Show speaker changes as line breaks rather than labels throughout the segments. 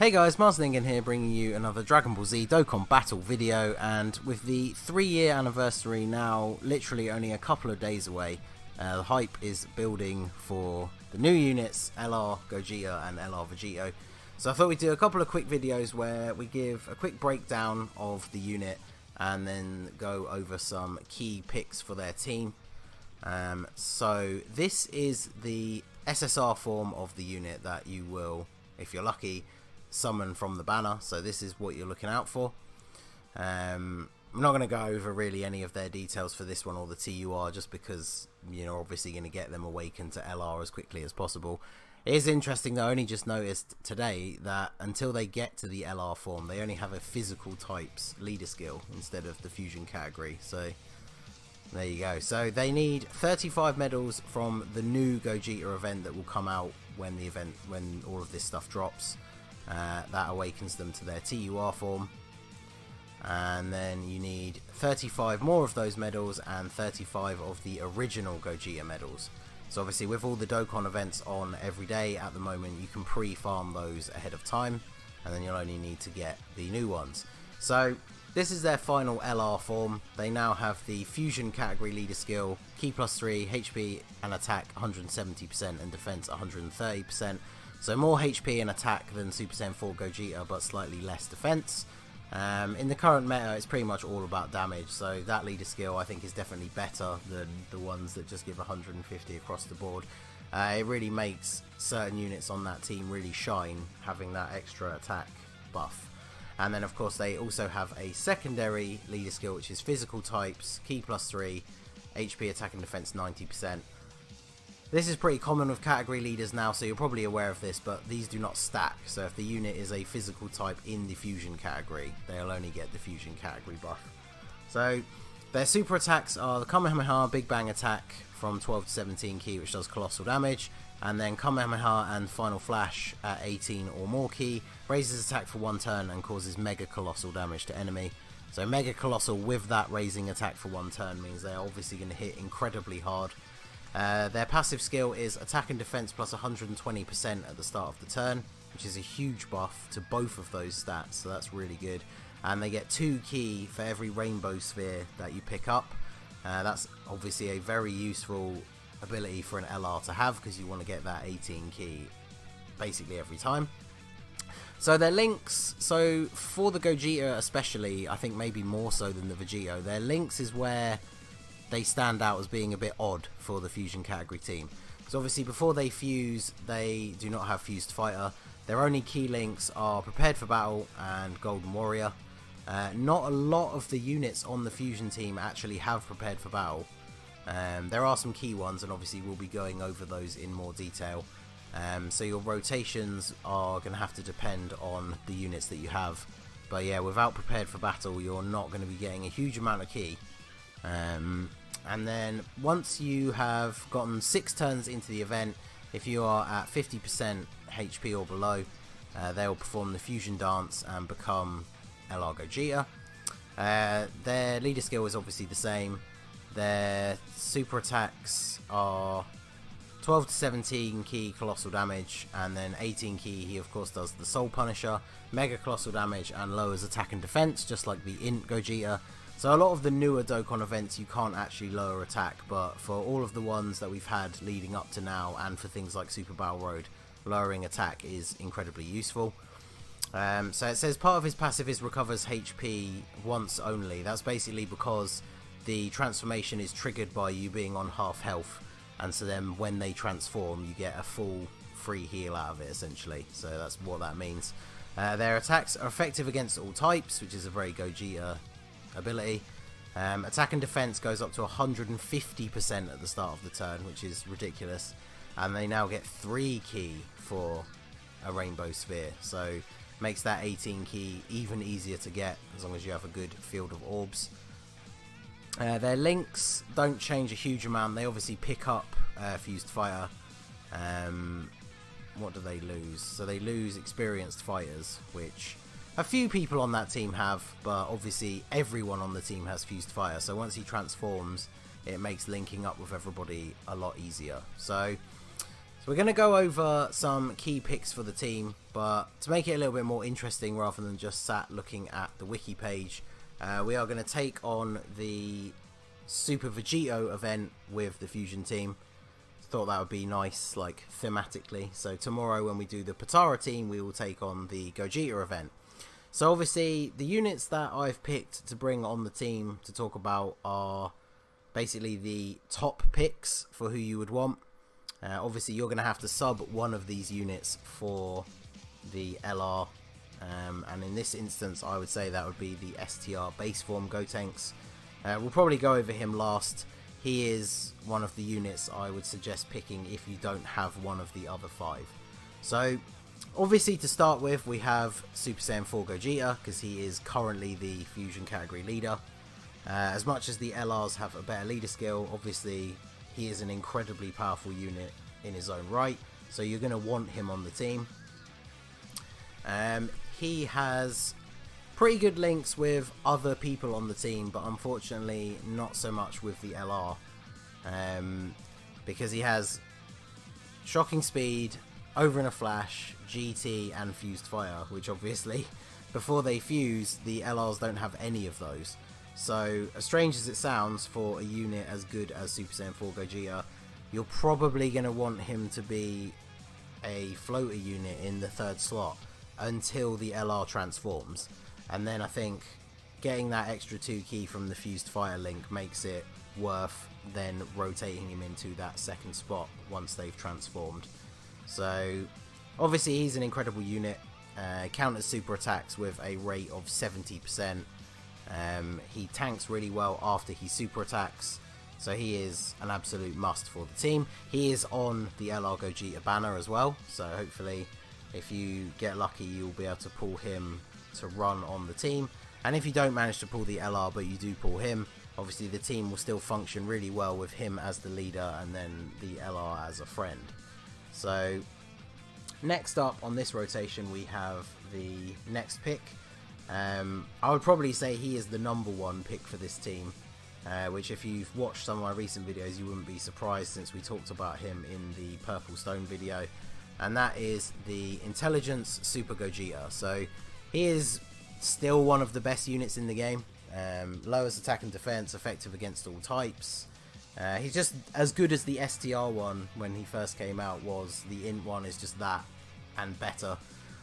Hey guys, Ningen here, bringing you another Dragon Ball Z Dokkan Battle video, and with the 3-year anniversary now literally only a couple of days away, the hype is building for the new units, LR Gogeta and LR Vegito. So I thought we'd do a couple of quick videos where we give a quick breakdown of the unit and then go over some key picks for their team. So this is the SSR form of the unit that you will, if you're lucky, summon from the banner. So this is what you're looking out for. I'm not going to go over really any of their details for this one or the TUR, just because you're obviously going to get them awakened to LR as quickly as possible. It is interesting though, I only just noticed today that until they get to the LR form, they only have a physical types leader skill instead of the fusion category. So there you go. So they need 35 medals from the new Gogeta event that will come out when all of this stuff drops. That awakens them to their TUR form, and then you need 35 more of those medals and 35 of the original Gogeta medals. So obviously with all the Dokkan events on every day at the moment, you can pre-farm those ahead of time, and then you'll only need to get the new ones. So this is their final LR form. They now have the fusion category leader skill, Ki +3, HP and attack 170% and defense 130%. So more HP and attack than Super Saiyan 4 Gogeta, but slightly less defense. In the current meta, it's pretty much all about damage, so that leader skill I think is definitely better than the ones that just give 150 across the board. It really makes certain units on that team really shine, having that extra attack buff. And then of course they also have a secondary leader skill, which is physical types, Ki +3, HP, attack and defense 90%. This is pretty common with category leaders now, so you're probably aware of this, but these do not stack. So if the unit is a physical type in the fusion category, they'll only get the fusion category buff. So their super attacks are the Kamehameha Big Bang attack from 12 to 17 Ki, which does colossal damage, and then Kamehameha and Final Flash at 18 or more Ki, raises attack for 1 turn and causes mega colossal damage to enemy. So mega colossal with that raising attack for 1 turn means they're obviously going to hit incredibly hard. Their passive skill is attack and defense plus 120% at the start of the turn, which is a huge buff to both of those stats, so that's really good. And they get 2 Ki for every rainbow sphere that you pick up. That's obviously a very useful ability for an LR to have, because you want to get that 18 Ki basically every time. So their links, so for the Gogeta especially, I think maybe more so than the Vegito, their links is where they stand out as being a bit odd for the fusion category team. So obviously before they fuse, they do not have fused fighter. Their only key links are prepared for battle and golden warrior. Not a lot of the units on the fusion team actually have prepared for battle. There are some key ones, and obviously we'll be going over those in more detail. So your rotations are going to have to depend on the units that you have. But yeah, without prepared for battle, you're not going to be getting a huge amount of Ki. And then once you have gotten 6 turns into the event, if you are at 50% HP or below, they will perform the fusion dance and become LR Gogeta. Their leader skill is obviously the same. Their super attacks are 12 to 17 Ki colossal damage, and then 18 Ki, he of course does the Soul Punisher, mega colossal damage, and lowers attack and defense, just like the Int Gogeta. So a lot of the newer Dokkan events you can't actually lower attack, but for all of the ones that we've had leading up to now, and for things like Super Battle Road, lowering attack is incredibly useful. So it says part of his passive is recovers HP once only. That's basically because the transformation is triggered by you being on half health, and so then when they transform you get a full free heal out of it essentially. So that's what that means. Their attacks are effective against all types, which is a very Gogeta ability. Attack and defense goes up to 150% at the start of the turn, which is ridiculous, and they now get 3 Ki for a rainbow sphere, so makes that 18 Ki even easier to get as long as you have a good field of orbs. Their links don't change a huge amount. They obviously pick up fused fighter. What do they lose? So they lose experienced fighters, which a few people on that team have, but obviously everyone on the team has fused fire, so once he transforms it makes linking up with everybody a lot easier. So So we're going to go over some key picks for the team, but to make it a little bit more interesting rather than just sat looking at the wiki page, we are going to take on the Super Vegito event with the Fusion team. Thought that would be nice, like thematically. So tomorrow when we do the Potara team, we will take on the Gogeta event. So obviously the units that I've picked to bring on the team to talk about are basically the top picks for who you would want. Obviously you're going to have to sub one of these units for the LR, and in this instance I would say that would be the STR base form Gotenks. We'll probably go over him last. He is one of the units I would suggest picking if you don't have one of the other 5. So obviously to start with we have Super Saiyan 4 Gogeta, because he is currently the Fusion category leader. As much as the LRs have a better leader skill, obviously he is an incredibly powerful unit in his own right, so you're going to want him on the team. He has pretty good links with other people on the team, but unfortunately not so much with the LR, because he has shocking speed, over in a flash, GT and fused fire, which obviously before they fuse the LRs don't have any of those. So as strange as it sounds, for a unit as good as Super Saiyan 4 Gogeta, you're probably going to want him to be a floater unit in the 3rd slot until the LR transforms. And then I think getting that extra 2 key from the fused fire link makes it worth then rotating him into that 2nd spot once they've transformed. So obviously he's an incredible unit, counters super attacks with a rate of 70%. He tanks really well after he super attacks, so he is an absolute must for the team. He is on the LR Gogeta banner as well, so hopefully if you get lucky you'll be able to pull him to run on the team. And if you don't manage to pull the LR but you do pull him, obviously the team will still function really well with him as the leader and then the LR as a friend. So next up on this rotation we have the next pick. I would probably say he is the #1 pick for this team, which if you've watched some of my recent videos you wouldn't be surprised, since we talked about him in the Purple Stone video, and that is the Intelligence Super Gogeta. So he is still one of the best units in the game, lowest attack and defense, effective against all types. He's just as good as the STR one when he first came out was. The Int one is just that and better.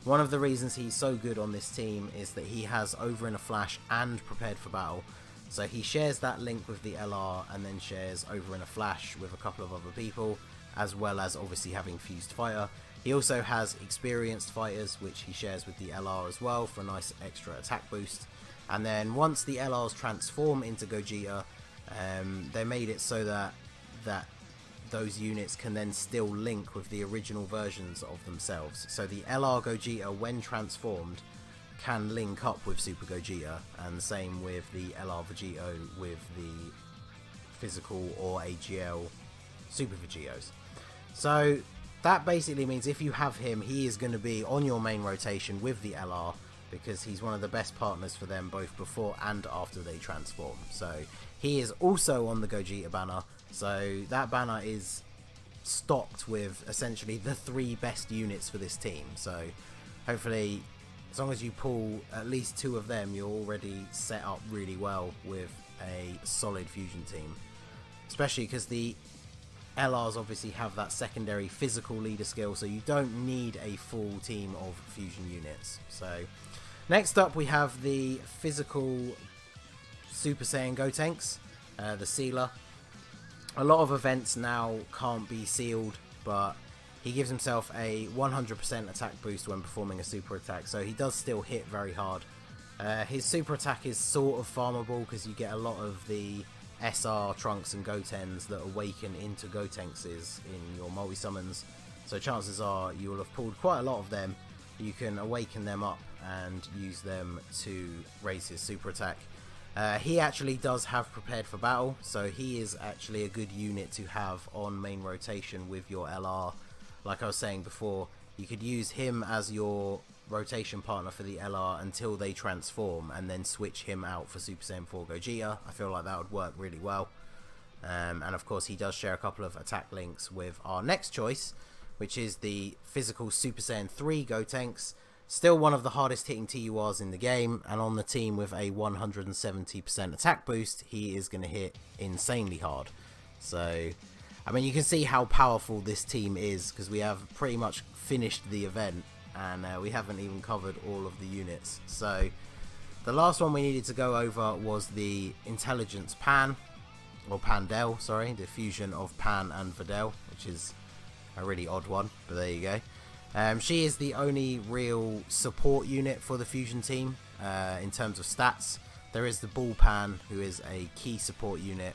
One of the reasons he's so good on this team is that he has over in a flash and prepared for battle. So he shares that link with the LR and then shares over in a flash with a couple of other people, as well as obviously having fused fire. He also has experienced fighters, which he shares with the LR as well for a nice extra attack boost. And then once the LRs transform into Gogeta, they made it so that those units can then still link with the original versions of themselves. So the LR Gogeta, when transformed, can link up with Super Gogeta, and the same with the LR Vegito with the physical or AGL Super Vegetos. So that basically means if you have him, he is going to be on your main rotation with the LR, because he's one of the best partners for them both before and after they transform. So he is also on the Gogeta banner, so that banner is stocked with essentially the 3 best units for this team. So hopefully as long as you pull at least 2 of them, you're already set up really well with a solid fusion team, especially because the LRs obviously have that secondary physical leader skill, so you don't need a full team of fusion units. So next up we have the physical Super Saiyan Gotenks, the sealer. A lot of events now can't be sealed, but he gives himself a 100% attack boost when performing a super attack, so he does still hit very hard. His super attack is sort of farmable because you get a lot of the SR Trunks and Gotens that awaken into Gotenkses in your multi-summons, so chances are you will have pulled quite a lot of them. You can awaken them up and use them to raise his super attack. He actually does have prepared for battle, so he is actually a good unit to have on main rotation with your LR. Like I was saying before, you could use him as your rotation partner for the LR until they transform, and then switch him out for Super Saiyan 4 Gogeta. I feel like that would work really well. And of course he does share a couple of attack links with our next choice, which is the physical Super Saiyan 3 Gotenks. Still one of the hardest hitting TURs in the game, and on the team with a 170% attack boost, he is going to hit insanely hard. So, I mean, you can see how powerful this team is, because we have pretty much finished the event, and we haven't even covered all of the units. So, the last one we needed to go over was the Intelligence Pan, or Pandel, sorry, the fusion of Pan and Videl, which is a really odd one, but there you go. She is the only real support unit for the fusion team in terms of stats. There is the Ball Pan, who is a key support unit.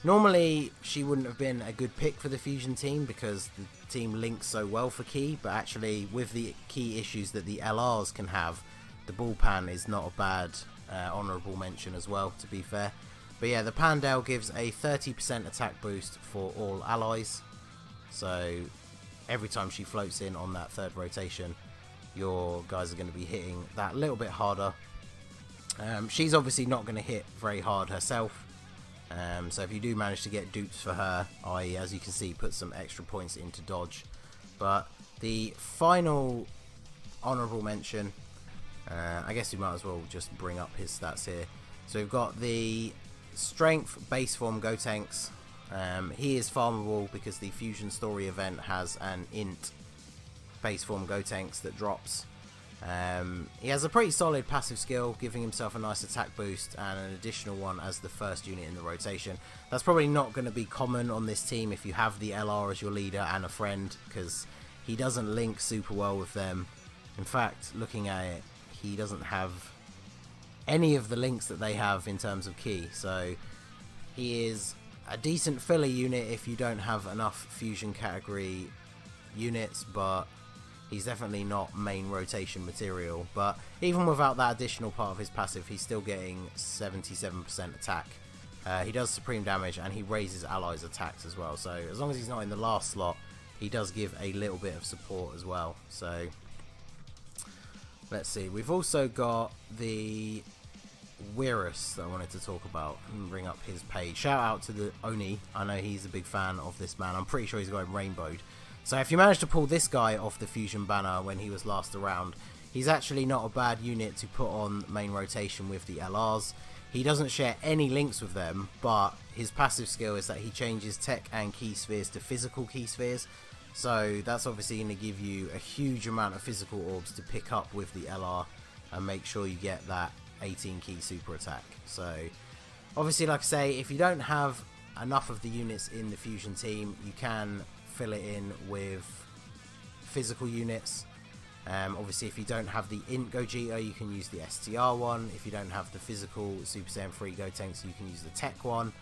Normally, she wouldn't have been a good pick for the fusion team because the team links so well for key, but actually with the key issues that the LRs can have, the Ball Pan is not a bad honourable mention as well, to be fair. But yeah, the Pandel gives a 30% attack boost for all allies. So every time she floats in on that third rotation, your guys are going to be hitting that little bit harder. She's obviously not going to hit very hard herself. So if you do manage to get dupes for her, i.e. as you can see, put some extra points into dodge. But the final honourable mention, I guess we might as well just bring up his stats here. So we've got the Strength Base Form Gotenks. He is farmable because the Fusion Story event has an int base form Gotenks that drops. He has a pretty solid passive skill, giving himself a nice attack boost and an additional one as the first unit in the rotation. That's probably not going to be common on this team if you have the LR as your leader and a friend, because he doesn't link super well with them. In fact, looking at it, he doesn't have any of the links that they have in terms of key, so he is a decent filler unit if you don't have enough fusion category units, but he's definitely not main rotation material. But even without that additional part of his passive, he's still getting 77% attack. He does supreme damage and he raises allies' attacks as well, so as long as he's not in the last slot, he does give a little bit of support as well. So let's see, we've also got the Wirus that I wanted to talk about and bring up his page. Shout out to the Oni, I know he's a big fan of this man. I'm pretty sure he's got him rainbowed. So if you manage to pull this guy off the fusion banner when he was last around, he's actually not a bad unit to put on main rotation with the LRs. He doesn't share any links with them, but his passive skill is that he changes tech and key spheres to physical key spheres. So that's obviously going to give you a huge amount of physical orbs to pick up with the LR and make sure you get that 18 key super attack. So obviously, like I say, if you don't have enough of the units in the fusion team, you can fill it in with physical units. Obviously, if you don't have the int Gogeta, you can use the STR one. If you don't have the physical Super Saiyan 3 Gotenks, you can use the tech one.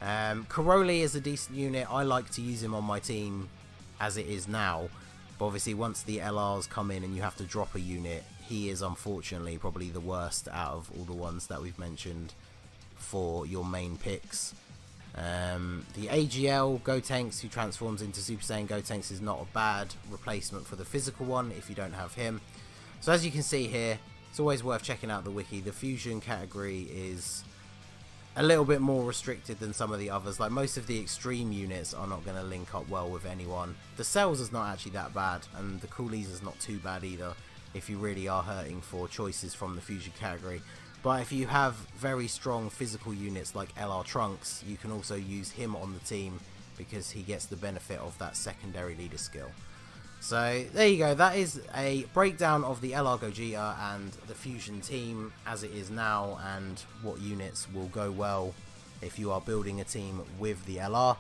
Karoli is a decent unit. I like to use him on my team as it is now, but obviously once the LRs come in and you have to drop a unit, he is unfortunately probably the worst out of all the ones that we've mentioned for your main picks. The AGL Gotenks, who transforms into Super Saiyan Gotenks, is not a bad replacement for the physical one if you don't have him. So as you can see here, it's always worth checking out the wiki. The fusion category is a little bit more restricted than some of the others. Like, most of the extreme units are not going to link up well with anyone. The Cells is not actually that bad, and the Coolies is not too bad either if you really are hurting for choices from the fusion category. But if you have very strong physical units like LR Trunks, you can also use him on the team because he gets the benefit of that secondary leader skill. So there you go, that is a breakdown of the LR Gogeta and the fusion team as it is now, and what units will go well if you are building a team with the LR.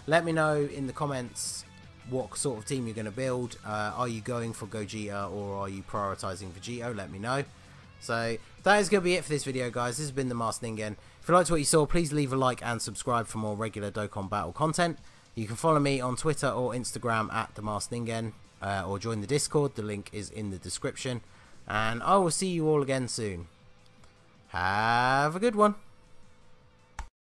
Let me know in the comments what sort of team you're going to build. Are you going for Gogeta or are you prioritizing Vegito? Let me know. So that is going to be it for this video, guys. This has been the Masked Ningen. If you liked what you saw, please leave a like and subscribe for more regular Dokkan Battle content. You can follow me on Twitter or Instagram at the Masked Ningen, or join the Discord. The link is in the description. And I will see you all again soon. Have a good one.